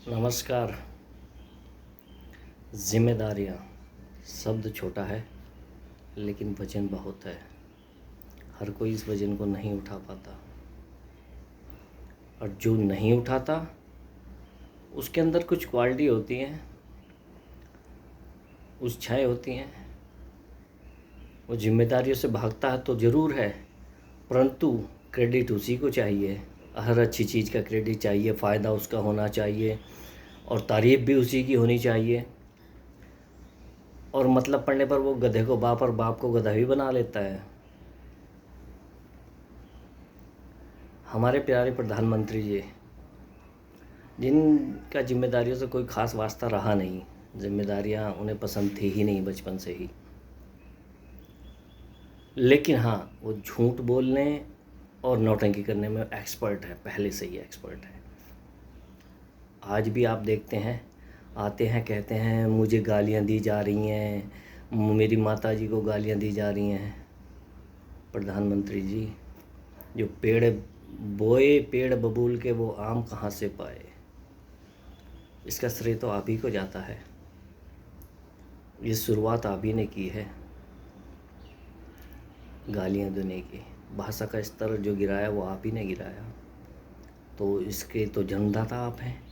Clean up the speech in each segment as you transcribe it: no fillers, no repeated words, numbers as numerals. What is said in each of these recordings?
नमस्कार। जिम्मेदारियाँ शब्द छोटा है लेकिन वजन बहुत है। हर कोई इस वजन को नहीं उठा पाता और जो नहीं उठाता उसके अंदर कुछ क्वालिटी होती हैं, उत्साह होती हैं। वो जिम्मेदारियों से भागता है तो ज़रूर है, परंतु क्रेडिट उसी को चाहिए। हर अच्छी चीज़ का क्रेडिट चाहिए, फ़ायदा उसका होना चाहिए और तारीफ़ भी उसी की होनी चाहिए। और मतलब पड़ने पर वो गधे को बाप और बाप को गधा भी बना लेता है। हमारे प्यारे प्रधानमंत्री जी, जिनका जिम्मेदारियों से कोई ख़ास वास्ता रहा नहीं, जिम्मेदारियां उन्हें पसंद थी ही नहीं बचपन से ही। लेकिन हाँ, वो झूठ बोलने और नौटंकी करने में एक्सपर्ट है, पहले से ही एक्सपर्ट है। आज भी आप देखते हैं, आते हैं कहते हैं मुझे गालियाँ दी जा रही हैं, मेरी माता जी को गालियाँ दी जा रही हैं। प्रधानमंत्री जी, जो पेड़ बोए पेड़ बबूल के वो आम कहाँ से पाए, इसका श्रेय तो आप ही को जाता है। ये शुरुआत आप ही ने की है गालियाँ देने की। भाषा का स्तर जो गिराया वो आप ही ने गिराया, तो इसके तो जन्मदाता आप हैं।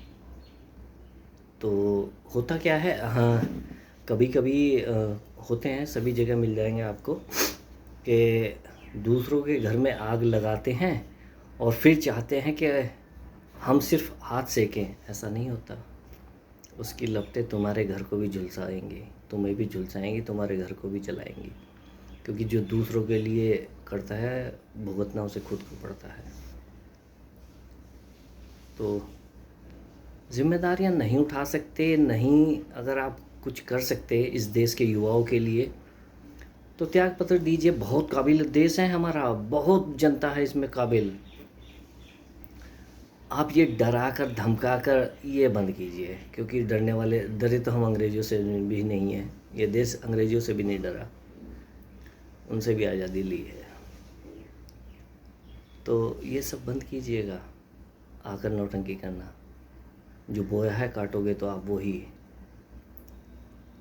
तो होता क्या है, हाँ, कभी कभी होते हैं, सभी जगह मिल जाएंगे आपको, कि दूसरों के घर में आग लगाते हैं और फिर चाहते हैं कि हम सिर्फ हाथ सेकें। ऐसा नहीं होता। उसकी लपटें तुम्हारे घर को भी झुलसाएंगी, तुम्हें भी झुलसाएंगी, तुम्हारे घर को भी जलाएंगी। क्योंकि जो दूसरों के लिए करता है भुगतना उसे खुद को पड़ता है। तो जिम्मेदारियां नहीं उठा सकते, नहीं अगर आप कुछ कर सकते इस देश के युवाओं के लिए तो त्याग पत्र दीजिए। बहुत काबिल देश है हमारा, बहुत जनता है इसमें काबिल। आप ये डरा कर धमका कर ये बंद कीजिए, क्योंकि डरने वाले डरे तो हम अंग्रेज़ों से भी नहीं हैं। ये देश अंग्रेज़ों से भी नहीं डरा, उनसे भी आज़ादी ली है। तो ये सब बंद कीजिएगा, आकर नौटंकी करना। जो बोया है काटोगे तो आप वो ही।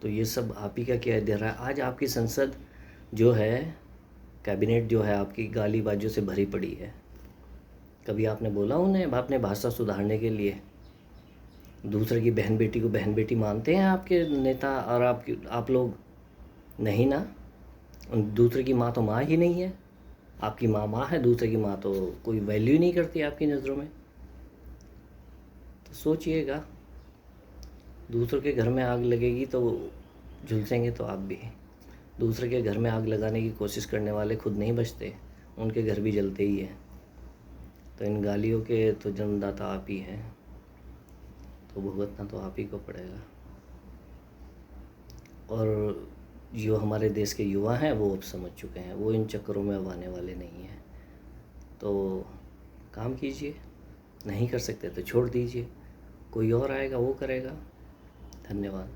तो ये सब आप ही का क्या दे रहा है। आज आपकी संसद जो है, कैबिनेट जो है, आपकी गालीबाजों से भरी पड़ी है। कभी आपने बोला उन्हें अपने भाषा सुधारने के लिए? दूसरे की बहन बेटी को बहन बेटी मानते हैं आपके नेता और आप लोग? नहीं ना। दूसरे की माँ तो माँ ही नहीं है। आपकी माँ माँ है, दूसरे की माँ तो कोई वैल्यू ही नहीं करती आपकी नज़रों में। तो सोचिएगा, दूसरों के घर में आग लगेगी तो झुलसेंगे तो आप भी। दूसरे के घर में आग लगाने की कोशिश करने वाले खुद नहीं बचते, उनके घर भी जलते ही हैं। तो इन गालियों के तो जन्मदाता आप ही हैं, तो भुगतना तो आप ही को पड़ेगा। और जो हमारे देश के युवा हैं वो अब समझ चुके हैं, वो इन चक्करों में अब आने वाले नहीं हैं। तो काम कीजिए, नहीं कर सकते तो छोड़ दीजिए, कोई और आएगा वो करेगा। धन्यवाद।